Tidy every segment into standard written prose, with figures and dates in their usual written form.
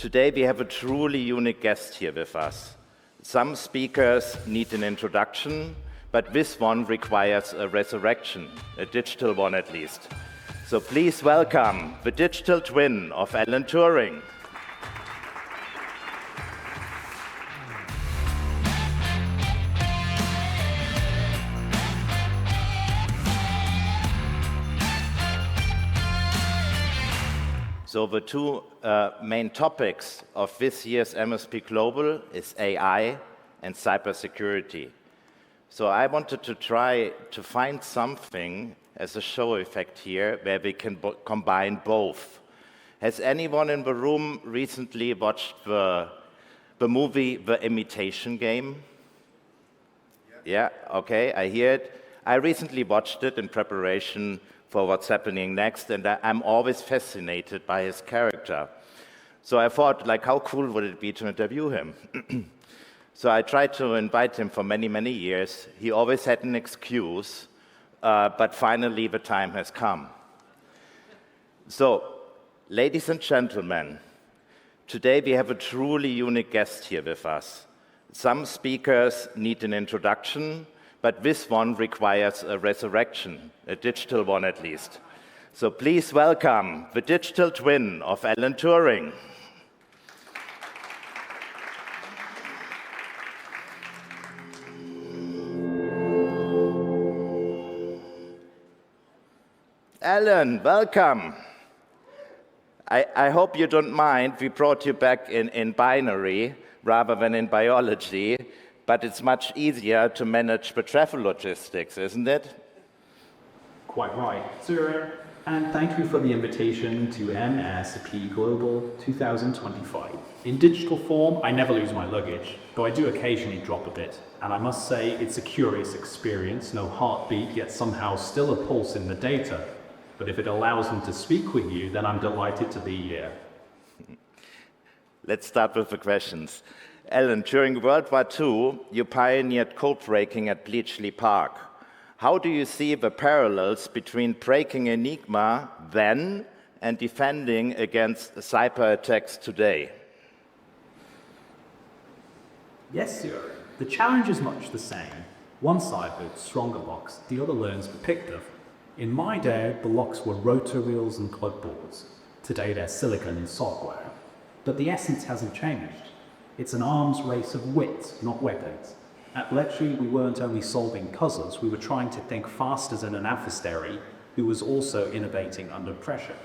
Today we have a truly unique guest here with us. Some speakers need an introduction, but this one requires a resurrection, a digital one at least. So please welcome the digital twin of Alan Turing. So the two main topics of this year's MSP Global is AI and cybersecurity. So I wanted to try to find something as a show effect here where we can combine both. Has anyone in the room recently watched the movie The Imitation Game? Yeah, okay, I hear it. I recently watched it in preparation for what's happening next, and I'm always fascinated by his character. So I thought, like, how cool would it be to interview him? So I tried to invite him for many, many years. He always had an excuse, but finally the time has come. So, ladies and gentlemen, today we have a truly unique guest here with us. Some speakers need an introduction, but this one requires a resurrection, a digital one at least. So please welcome the digital twin of Alan Turing. Alan, welcome. I hope you don't mind. We brought you back in binary rather than in biology. But it's much easier to manage the travel logistics, isn't it? Quite right, sir. And thank you for the invitation to MSP GLOBAL 2025. In digital form, I never lose my luggage, though I do occasionally drop a bit. And I must say, it's a curious experience, no heartbeat, yet somehow still a pulse in the data. But if it allows me to speak with you, then I'm delighted to be here. Let's start with the questions. Alan, during World War II, you pioneered code breaking at Bletchley Park. How do you see the parallels between breaking Enigma then and defending against cyber attacks today? Yes, sir. The challenge is much the same. One side builds stronger locks, the other learns to pick them. In my day, the locks were rotor wheels and clubboards. Today, they're silicon and software. But the essence hasn't changed. It's an arms race of wits, not weapons. At Bletchley, we weren't only solving puzzles, we were trying to think faster than an adversary who was also innovating under pressure.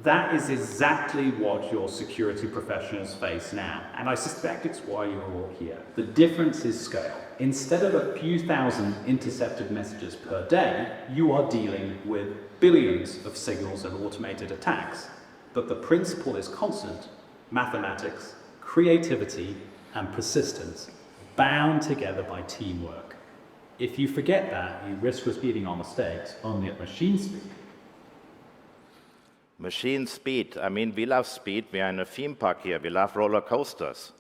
That is exactly what your security professionals face now, and I suspect it's why you're all here. The difference is scale. Instead of a few thousand intercepted messages per day, you are dealing with billions of signals and automated attacks. But the principle is constant: mathematics, creativity, and persistence, bound together by teamwork. If you forget that, you risk repeating our mistakes only at machine speed. Machine speed. I mean, we love speed. We are in a theme park here. We love roller coasters.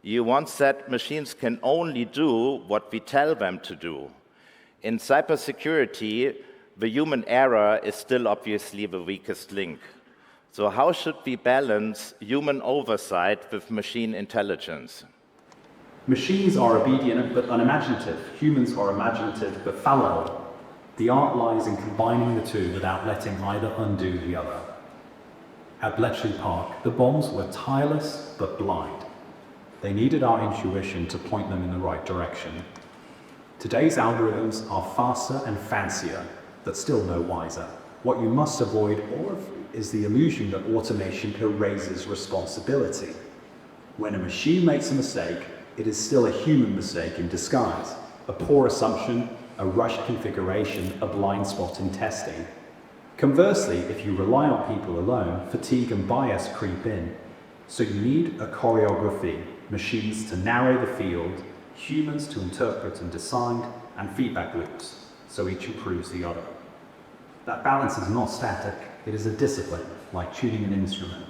You once said machines can only do what we tell them to do. In cybersecurity, the human error is still obviously the weakest link. So how should we balance human oversight with machine intelligence? Machines are obedient but unimaginative. Humans are imaginative but fallible. The art lies in combining the two without letting either undo the other. At Bletchley Park, the bombs were tireless but blind. They needed our intuition to point them in the right direction. Today's algorithms are faster and fancier, but still no wiser. What you must avoid is the illusion that automation erases responsibility. When a machine makes a mistake, it is still a human mistake in disguise. A poor assumption, a rushed configuration, a blind spot in testing. Conversely, if you rely on people alone, fatigue and bias creep in. So you need a choreography, machines to narrow the field, humans to interpret and decide, and feedback loops, so each improves the other. That balance is not static, it is a discipline, like tuning an instrument.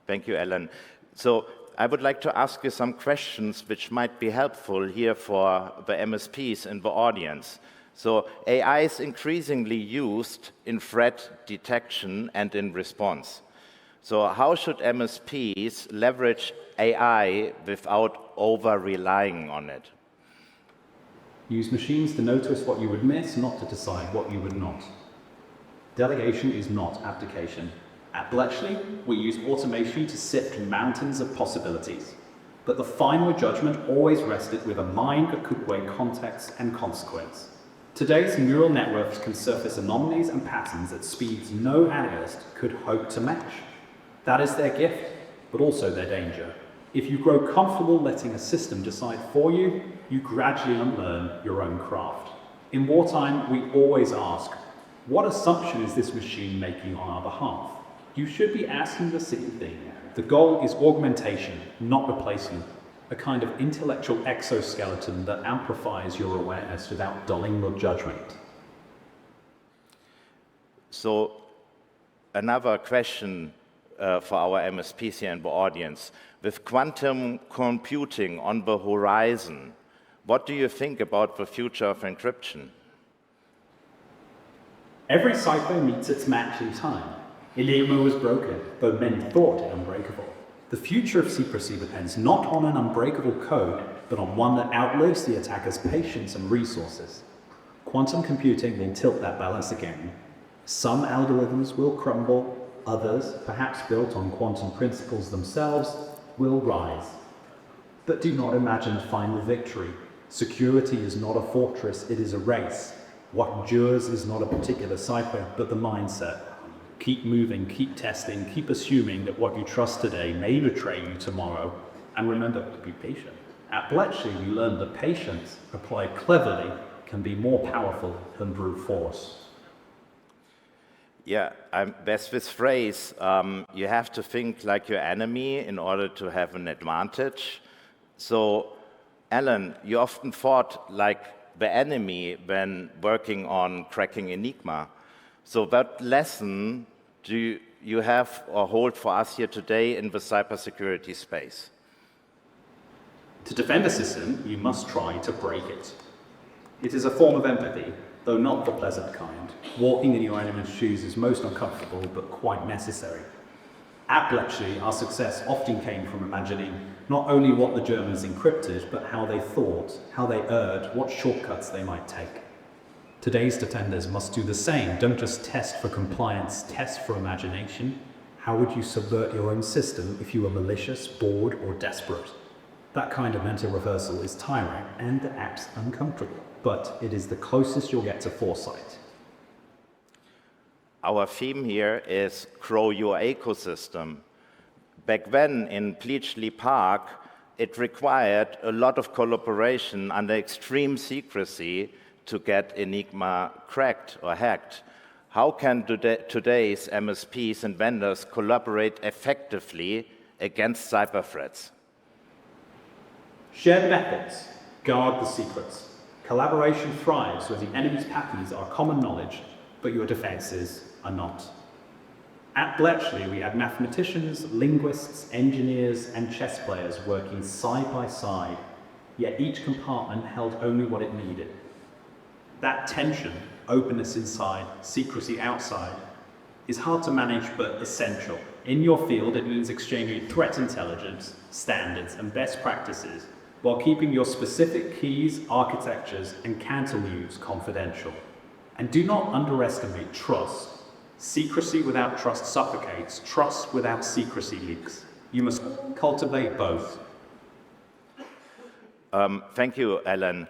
Thank you, Alan. So I would like to ask you some questions which might be helpful here for the MSPs in the audience. So AI is increasingly used in threat detection and in response. So how should MSPs leverage AI without over-relying on it? Use machines to notice what you would miss, not to decide what you would not. Delegation is not abdication. At Bletchley, we use automation to sift mountains of possibilities. But the final judgment always rested with a mind that could weigh context and consequence. Today's neural networks can surface anomalies and patterns at speeds no analyst could hope to match. That is their gift, but also their danger. If you grow comfortable letting a system decide for you, you gradually unlearn your own craft. In wartime, we always ask, what assumption is this machine making on our behalf? You should be asking the same thing. The goal is augmentation, not replacement, a kind of intellectual exoskeleton that amplifies your awareness without dulling your judgment. So, another question for our MSPs here in the audience. With quantum computing on the horizon, what do you think about the future of encryption? Every cipher meets its match in time. Enigma was broken, though men thought it unbreakable. The future of secrecy depends not on an unbreakable code, but on one that outlives the attacker's patience and resources. Quantum computing will tilt that balance again. Some algorithms will crumble, others, perhaps built on quantum principles themselves, will rise. But do not imagine a final victory. Security is not a fortress, it is a race. What endures is not a particular cipher, but the mindset. Keep moving, keep testing, keep assuming that what you trust today may betray you tomorrow. And remember to be patient. At Bletchley, we learned that patience, applied cleverly, can be more powerful than brute force. Yeah, there's this phrase, you have to think like your enemy in order to have an advantage. So, Alan, you often thought like the enemy when working on cracking Enigma. So what lesson do you have or hold for us here today in the cybersecurity space? To defend a system, you must try to break it. It is a form of empathy, though not the pleasant kind. Walking in your enemy's shoes is most uncomfortable, but quite necessary. At Bletchley, our success often came from imagining not only what the Germans encrypted, but how they thought, how they erred, what shortcuts they might take. Today's defenders must do the same. Don't just test for compliance, test for imagination. How would you subvert your own system if you were malicious, bored, or desperate? That kind of mental rehearsal is tiring and acts uncomfortable, but it is the closest you'll get to foresight. Our theme here is grow your ecosystem. Back then in Bletchley Park, it required a lot of collaboration under extreme secrecy to get Enigma cracked or hacked. How can today's MSPs and vendors collaborate effectively against cyber threats? Shared methods guard the secrets. Collaboration thrives where the enemy's patterns are common knowledge, but your defenses are not. At Bletchley, we had mathematicians, linguists, engineers, and chess players working side by side, yet each compartment held only what it needed. That tension, openness inside, secrecy outside, is hard to manage but essential. In your field, it means exchanging threat intelligence, standards, and best practices, while keeping your specific keys, architectures, and countermeasures confidential. And do not underestimate trust. Secrecy without trust suffocates. Trust without secrecy leaks. You must cultivate both. Thank you, Alan.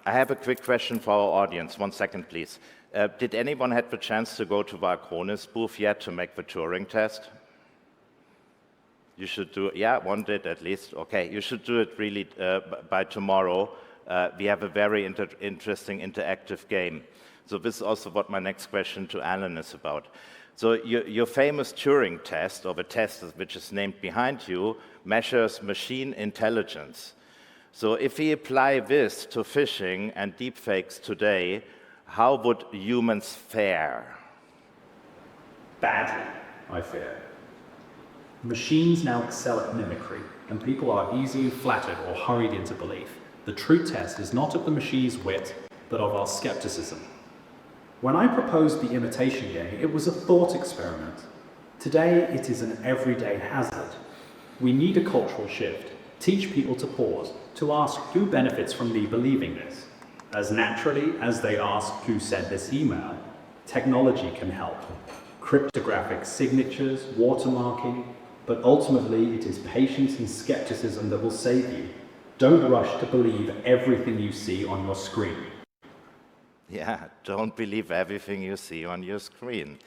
I have a quick question for our audience. 1 second, please. Did anyone have the chance to go to the Acronis booth yet to make the Turing test? You should do it. Yeah, one did at least. Okay, you should do it really by tomorrow. We have a very interesting interactive game. So this is also what my next question to Alan is about. So your famous Turing test, or the test which is named behind you, measures machine intelligence. So if we apply this to phishing and deepfakes today, how would humans fare? Badly, I fear. Machines now excel at mimicry, and people are easily flattered or hurried into belief. The true test is not of the machine's wit, but of our skepticism. When I proposed the imitation game, it was a thought experiment. Today, it is an everyday hazard. We need a cultural shift, teach people to pause, to ask who benefits from me believing this. As naturally as they ask who sent this email, technology can help. Cryptographic signatures, watermarking, but ultimately it is patience and skepticism that will save you. Don't rush to believe everything you see on your screen. Yeah, don't believe everything you see on your screen.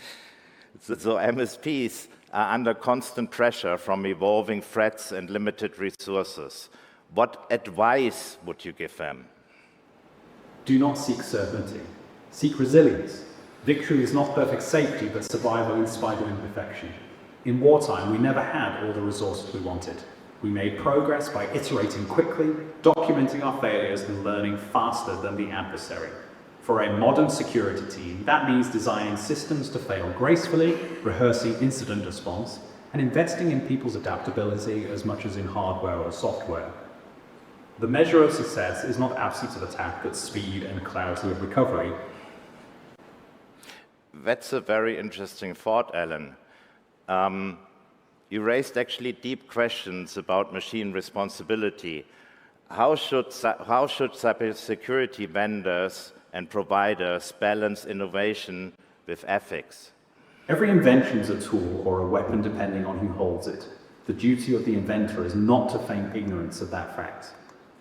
So MSPs are under constant pressure from evolving threats and limited resources. What advice would you give them? Do not seek certainty. Seek resilience. Victory is not perfect safety, but survival in spite of imperfection. In wartime, we never had all the resources we wanted. We made progress by iterating quickly, documenting our failures, and learning faster than the adversary. For a modern security team, that means designing systems to fail gracefully, rehearsing incident response, and investing in people's adaptability as much as in hardware or software. The measure of success is not absence of attack, but speed and clarity of recovery. That's a very interesting thought, Alan. You raised actually deep questions about machine responsibility. How should cybersecurity vendors and providers balance innovation with ethics? Every invention is a tool or a weapon depending on who holds it. The duty of the inventor is not to feign ignorance of that fact.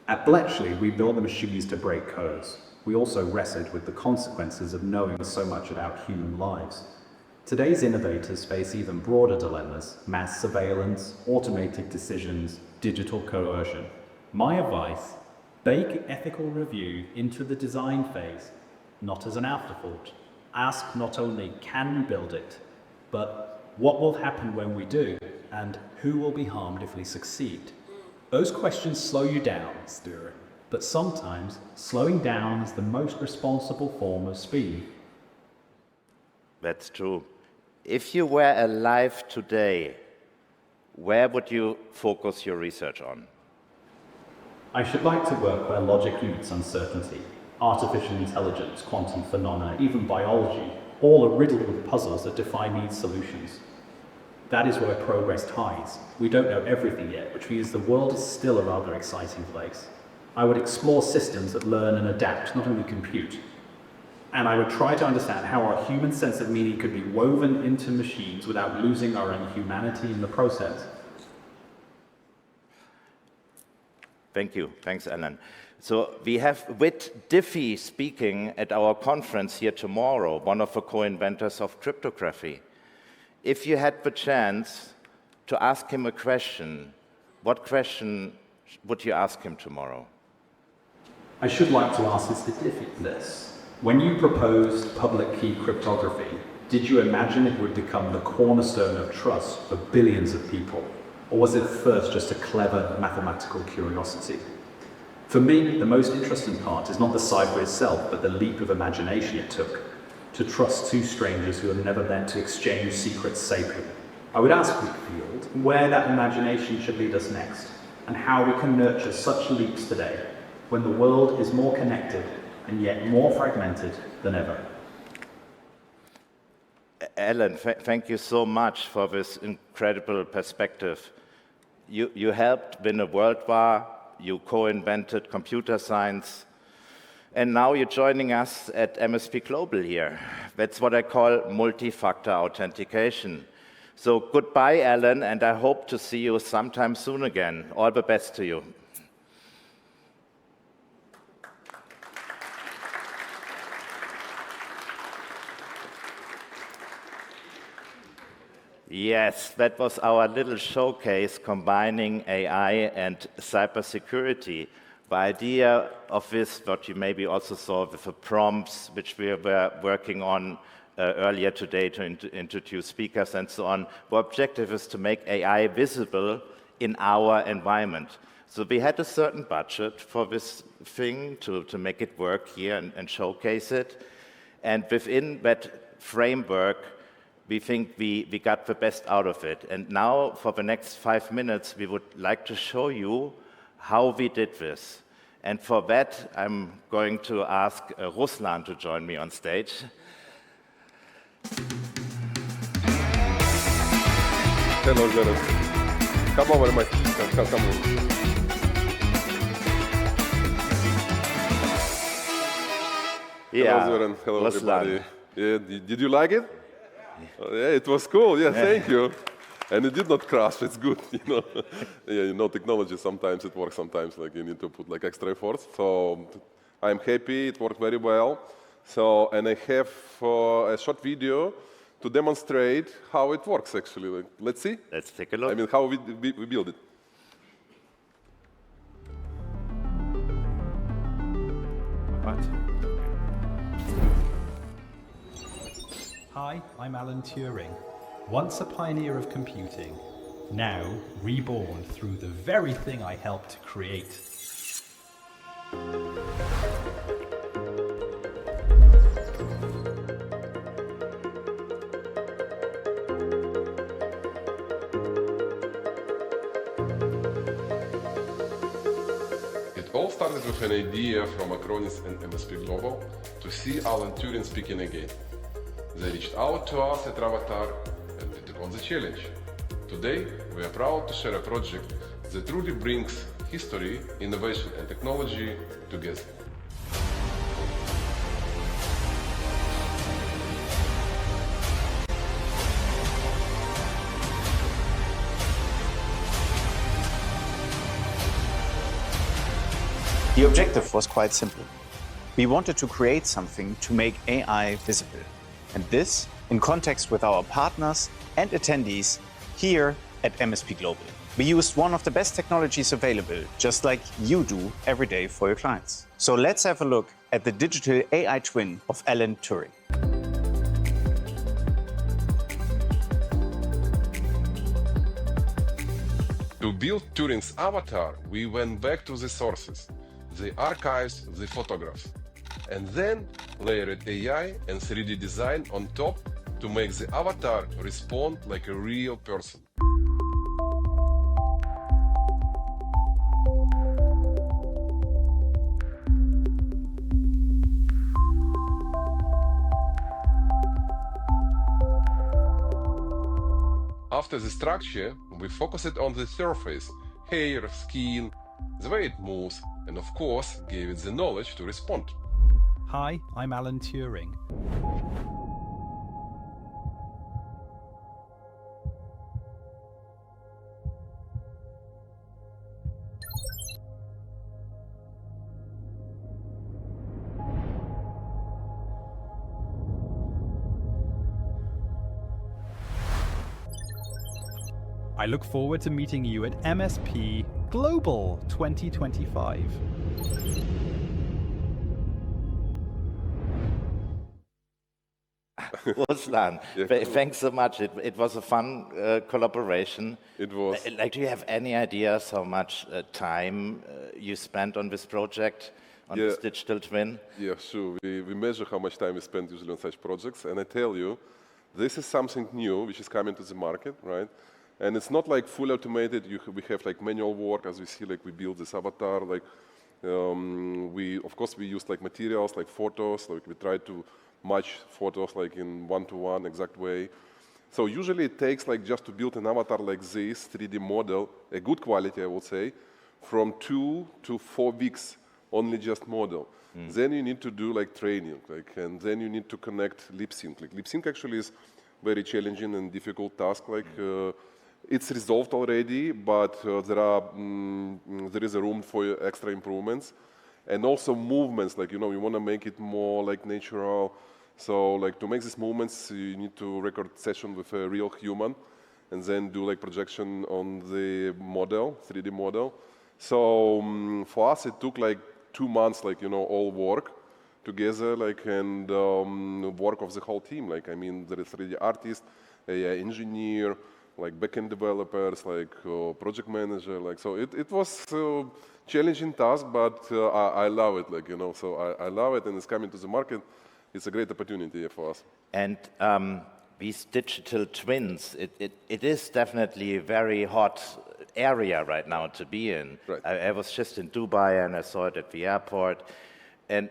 At Bletchley, we built the machines to break codes. We also wrestled with the consequences of knowing so much about human lives. Today's innovators face even broader dilemmas: mass surveillance, automated decisions, digital coercion. My advice: bake ethical review into the design phase, not as an afterthought. Ask not only can we build it, but what will happen when we do, and who will be harmed if we succeed? Those questions slow you down, Turing, but sometimes slowing down is the most responsible form of speed. That's true. If you were alive today, where would you focus your research on? I should like to work where logic meets uncertainty. Artificial intelligence, quantum phenomena, even biology, all are riddled with puzzles that defy neat solutions. That is where progress hides. We don't know everything yet, which means the world is still a rather exciting place. I would explore systems that learn and adapt, not only compute. And I would try to understand how our human sense of meaning could be woven into machines without losing our own humanity in the process. Thank you. Thanks, Alan. So we have Whit Diffie speaking at our conference here tomorrow, one of the co-inventors of cryptography. If you had the chance to ask him a question, what question would you ask him tomorrow? I should like to ask this. When you proposed public key cryptography, did you imagine it would become the cornerstone of trust for billions of people? Or was it first just a clever mathematical curiosity? For me, the most interesting part is not the cipher itself, but the leap of imagination it took to trust two strangers who have never met to exchange secrets safely. I would ask Whitfield where that imagination should lead us next, and how we can nurture such leaps today, when the world is more connected and yet more fragmented than ever. Alan, thank you so much for this incredible perspective. You helped win a world war, you co-invented computer science, and now you're joining us at MSP Global here. That's what I call multi-factor authentication. So goodbye, Alan, and I hope to see you sometime soon again. All the best to you. Yes, that was our little showcase combining AI and cybersecurity. The idea of this, what you maybe also saw with the prompts, which we were working on earlier today to introduce speakers and so on, the objective is to make AI visible in our environment. So we had a certain budget for this thing to make it work here and showcase it. And within that framework, we think we got the best out of it. And now, for the next 5 minutes, we would like to show you how we did this. And for that, I'm going to ask Ruslan to join me on stage. Hello, Jared. Come over, Mike. Come over. Yeah, Hello, Zoran. Hello, Ruslan. everybody. Yeah, did you like it? Yeah, it was cool. Yeah, thank you. And it did not crash. It's good, you know. Yeah, you know, technology sometimes it works. Sometimes like you need to put like extra effort. So I'm happy. It worked very well. So and I have a short video to demonstrate how it works. Actually, like, let's see. Let's take a look. I mean, how we build it. What? Hi, I'm Alan Turing, once a pioneer of computing, now reborn through the very thing I helped to create. It all started with an idea from Acronis and MSP GLOBAL to see Alan Turing speaking again. They reached out to us at Avatar and we took on the challenge. Today, we are proud to share a project that truly brings history, innovation and technology together. The objective was quite simple. We wanted to create something to make AI visible. And this in context with our partners and attendees here at MSP Global. We used one of the best technologies available, just like you do every day for your clients. So let's have a look at the digital AI twin of Alan Turing. To build Turing's avatar, we went back to the sources, the archives, the photographs, and then layered AI and 3D design on top to make the avatar respond like a real person. After the structure, we focused on the surface, hair, skin, the way it moves, and of course, gave it the knowledge to respond. Hi, I'm Alan Turing. I look forward to meeting you at MSP GLOBAL 2025. Ruslan, thanks so much. It was a fun collaboration. It was. Like, do you have any ideas how much time you spent on this project, on this digital twin? Yeah, sure. We measure how much time we spend usually on such projects, and I tell you, this is something new which is coming to the market, right? And it's not like fully automated. We have like manual work, as we see, like we build this avatar. Like of course, we use like materials, like photos. Like we try to match photos like in one-to-one exact way. So usually it takes like just to build an avatar like this 3D model, a good quality, I would say, from 2 to 4 weeks only just model. Then you need to do like training, and then you need to connect lip sync. Like lip sync actually is very challenging and difficult task. Like it's resolved already, but there is a room for extra improvements, and also movements. Like you want to make it more like natural. So like to make these movements, you need to record session with a real human, and then do like projection on the model, 3D model. So for us, it took like 2 months, like all work together, like and work of the whole team. Like I mean, there is 3D artist, AI engineer, like backend developers, like project manager. Like so, it was a challenging task, but I love it. Like so I love it, and it's coming to the market. It's a great opportunity for us. And these digital twins, it is definitely very hot area right now to be in. Right. I was just in Dubai and I saw it at the airport. And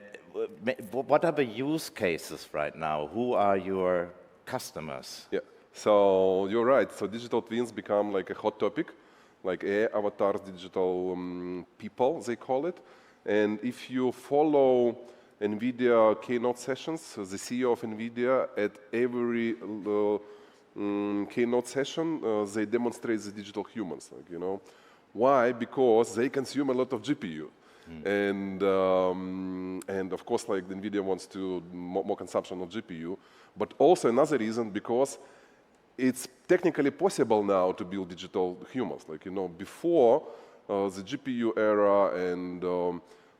what are the use cases right now? Who are your customers? Yeah, so you're right. So digital twins become like a hot topic, like AI avatars, digital people, they call it. And if you follow NVIDIA keynote sessions, the CEO of NVIDIA at every keynote session, they demonstrate the digital humans, like, you know. Why? Because they consume a lot of GPU. And of course, like NVIDIA wants to more consumption of GPU, but also another reason, because it's technically possible now to build digital humans. Like, you know, before the GPU era and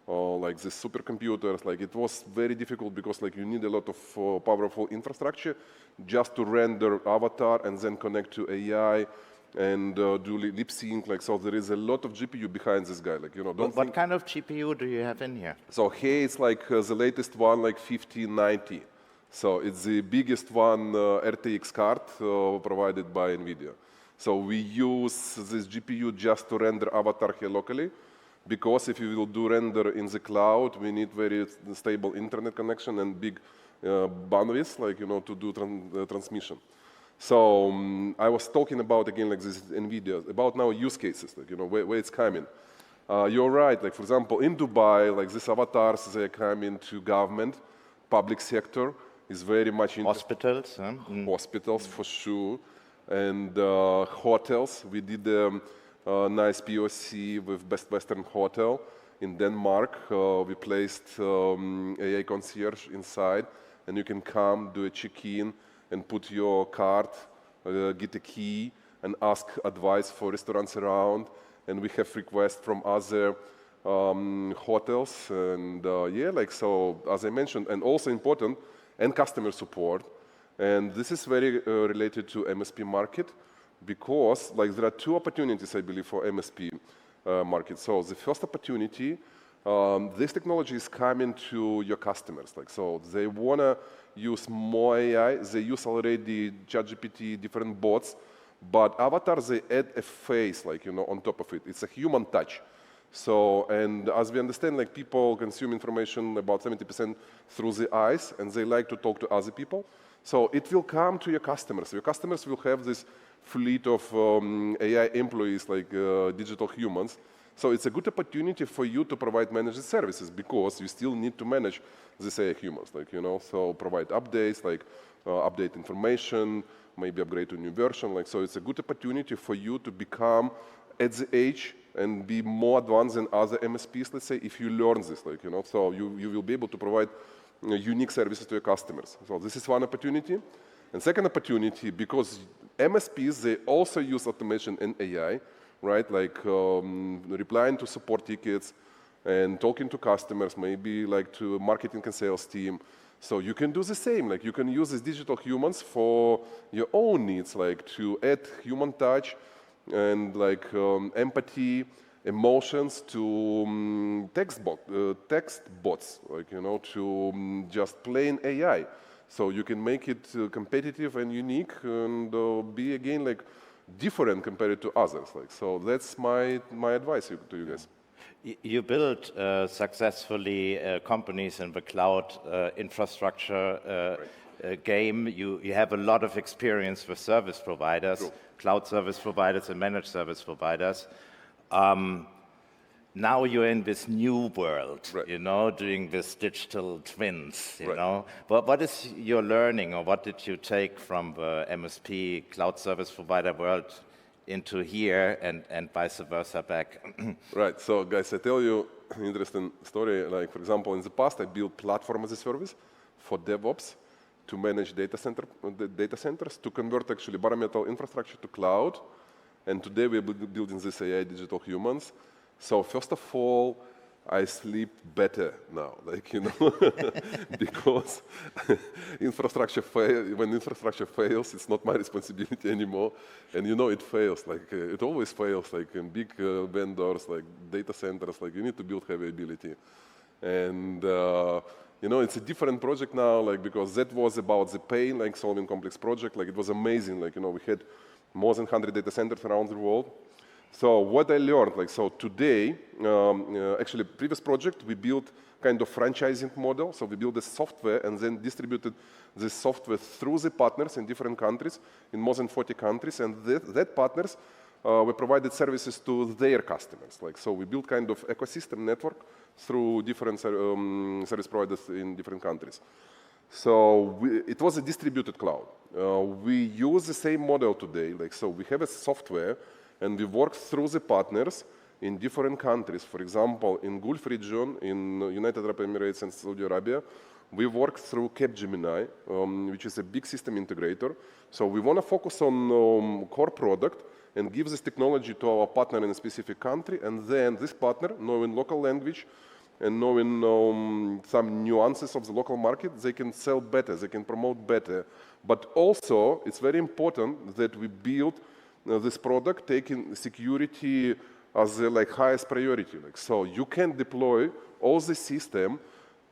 like the supercomputers, like it was very difficult because like you need a lot of powerful infrastructure just to render avatar and then connect to AI and do lip sync. Like, so there is a lot of GPU behind this guy. Like, you know, What kind of GPU do you have in here? So here it's like the latest one, like 1590. So it's the biggest one RTX card provided by NVIDIA. So we use this GPU just to render avatar here locally, because if you will do render in the cloud, we need very stable internet connection and big bandwidth, like, you know, to do transmission. So I was talking about, again, like this NVIDIA, about now use cases, like, you know, where it's coming. You're right, like, for example, in Dubai, like these avatars, they are coming to government, public sector is very much in Hospitals? Huh? Hospitals, for sure, and hotels. We did a nice POC with Best Western Hotel in Denmark. We placed AI concierge inside, and you can come, do a check-in, and put your card, get a key, and ask advice for restaurants around. And we have requests from other hotels. And yeah, like, so, as I mentioned, and also important, and customer support. And this is very related to MSP market, because like there are two opportunities, I believe, for MSP market. So the first opportunity, this technology is coming to your customers. Like, so they want to use more AI. They use already ChatGPT, different bots, but avatars, they add a face, like, you know, on top of it. It's a human touch. So, and as we understand, like, people consume information about 70% through the eyes, and they like to talk to other people. So it will come to your customers. Your customers will have this fleet of AI employees, like digital humans. So it's a good opportunity for you to provide managed services, because you still need to manage these AI humans, like, you know, so provide updates, like update information, maybe upgrade to a new version. Like, so it's a good opportunity for you to become at the age and be more advanced than other MSPs, let's say, if you learn this, like, you know, so you will be able to provide unique services to your customers. So this is one opportunity. And second opportunity, because MSPs, they also use automation and AI, right? Like replying to support tickets and talking to customers, maybe like to marketing and sales team. So you can do the same, like you can use these digital humans for your own needs, like to add human touch and like empathy, emotions to text bots, like, you know, to just plain AI. So you can make it competitive and unique and be, again, like different compared to others. Like, so that's my advice to you guys. You built successfully companies in the cloud infrastructure game. You have a lot of experience with service providers, True. Cloud service providers and managed service providers. Now you're in this new world, Right. you know, doing this digital twins, you Right. know. But what is your learning, or what did you take from the MSP cloud service provider world into here and vice versa back? Right, so guys, I tell you an interesting story. Like, for example, in the past, I built platform as a service for DevOps to manage data centers, to convert actually bare metal infrastructure to cloud. And today we're building this AI digital humans. So first of all, I sleep better now, like, you know, because when infrastructure fails, it's not my responsibility anymore. And you know, it fails, like it always fails, like in big vendors, like data centers, like you need to build availability. And you know, it's a different project now, like, because that was about the pain, like solving complex project, like it was amazing, like, you know, we had more than 100 data centers around the world. So what I learned, like, so today, actually previous project, we built kind of franchising model. So we built the software and then distributed this software through the partners in different countries, in more than 40 countries. And that partners, we provided services to their customers. Like, so we built kind of ecosystem network through different service providers in different countries. So it was a distributed cloud. We use the same model today. Like, so we have a software and we work through the partners in different countries. For example, in Gulf region, in United Arab Emirates and Saudi Arabia, we work through Capgemini, which is a big system integrator. So we want to focus on core product and give this technology to our partner in a specific country. And then this partner, knowing local language and knowing some nuances of the local market, they can sell better, they can promote better. But also, it's very important that we build this product taking security as the highest priority. Like, so you can deploy all the system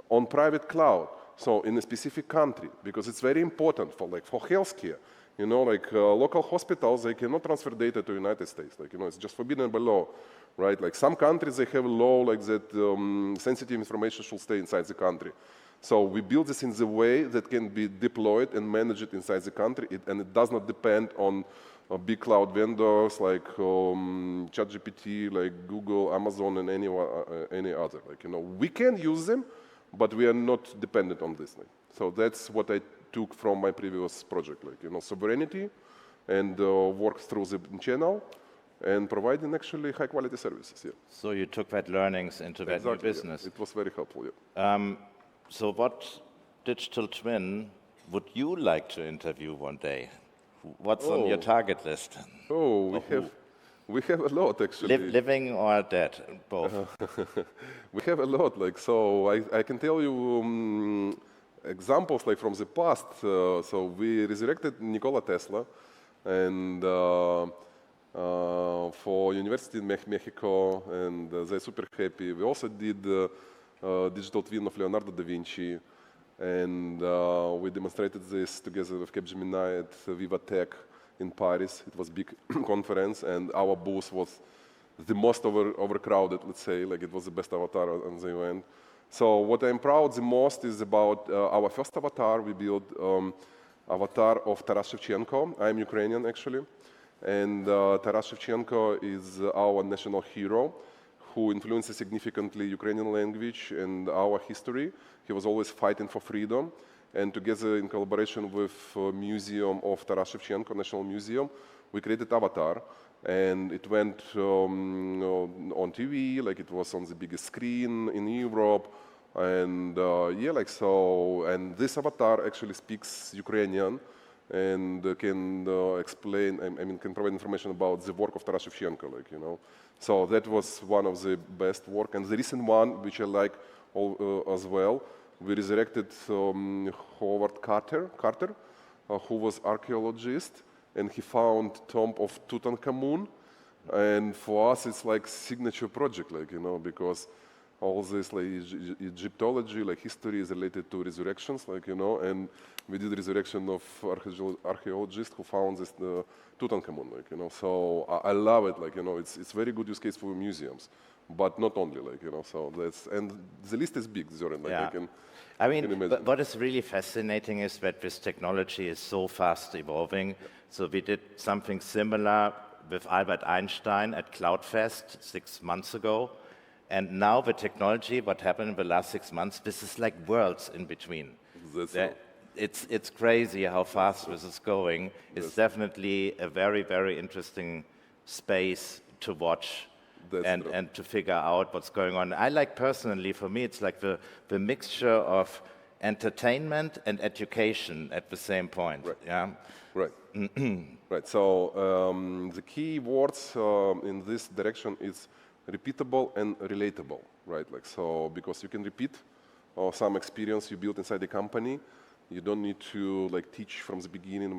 on private cloud, so in a specific country, because it's very important for healthcare. You know, local hospitals, they cannot transfer data to the United States. It's just forbidden by law, right? Like some countries, they have a law like that sensitive information should stay inside the country. So we build this in the way that can be deployed and managed inside the country, and it does not depend on big cloud vendors like ChatGPT, like Google, Amazon, and any other. We can use them, but we are not dependent on this. So that's what I took from my previous project, sovereignty and work through the channel and providing actually high quality services. Yeah. So you took that learnings into that new business. Yeah. It was very helpful. Yeah. So what digital twin would you like to interview one day? What's on your target list? We have a lot actually. Living or dead, both. We have a lot. So I can tell you examples from the past. So we resurrected Nikola Tesla, and for University in Mexico, and they're super happy. We also did digital twin of Leonardo da Vinci, and we demonstrated this together with Capgemini at Viva Tech in Paris. It was a big conference, and our booth was the most overcrowded, let's say. It was the best avatar on the event. So what I'm proud the most is about our first avatar. We built avatar of Taras Shevchenko. I'm Ukrainian, actually. And Taras Shevchenko is our national hero who influences significantly Ukrainian language and our history. He was always fighting for freedom. And together, in collaboration with Museum of Taras Shevchenko, National Museum, we created Avatar. And it went on TV, it was on the biggest screen in Europe. And and this avatar actually speaks Ukrainian and can explain, can provide information about the work of Taras Shevchenko, So that was one of the best work. And the recent one, which I like as well, we resurrected Howard Carter, who was archaeologist, and he found tomb of Tutankhamun. And for us, it's like signature project, because all this Egyptology, history is related to resurrections, and we did resurrection of archaeologists who found this Tutankhamun, So I love it, it's very good use case for museums, but not only, so that's, and the list is big, Zoran, I mean, what is really fascinating is that this technology is so fast evolving. So we did something similar with Albert Einstein at CloudFest 6 months ago. And now the technology, what happened in the last 6 months, this is like worlds in between. It's crazy how fast this is going. It's definitely a very, very interesting space to watch and to figure out what's going on. I like personally, for me, it's like the mixture of entertainment and education at the same point. Right. Yeah. Right. Right. So the key words in this direction is repeatable and relatable, right? So because you can repeat some experience you built inside the company. You don't need to teach from the beginning,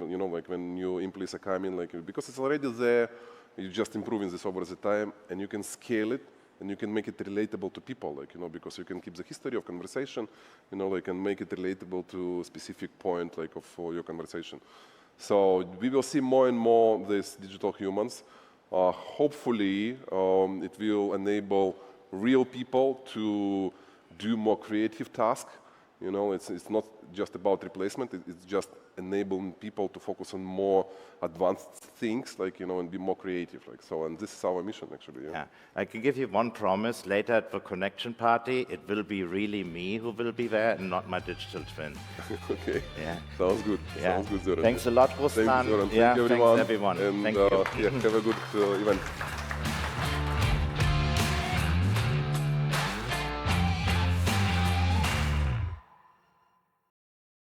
when new employees are coming, because it's already there. You're just improving this over the time, and you can scale it, and you can make it relatable to people, because you can keep the history of conversation, and make it relatable to a specific point, of your conversation. So we will see more and more these digital humans Hopefully, it will enable real people to do more creative tasks. You know, it's not just about replacement, it's just enabling people to focus on more advanced things, like, you know, and be more creative. Like, so, and this is our mission, actually. Yeah. I can give you one promise. Later at the connection party, it will be really me who will be there and not my digital twin. Okay. Yeah. Sounds good. Yeah. Sounds good, Zoran. Thanks a lot, Ruslan. Thank you, Zoran. Yeah, Thank you, everyone. thanks, everyone. And Thank you. yeah, have a good event.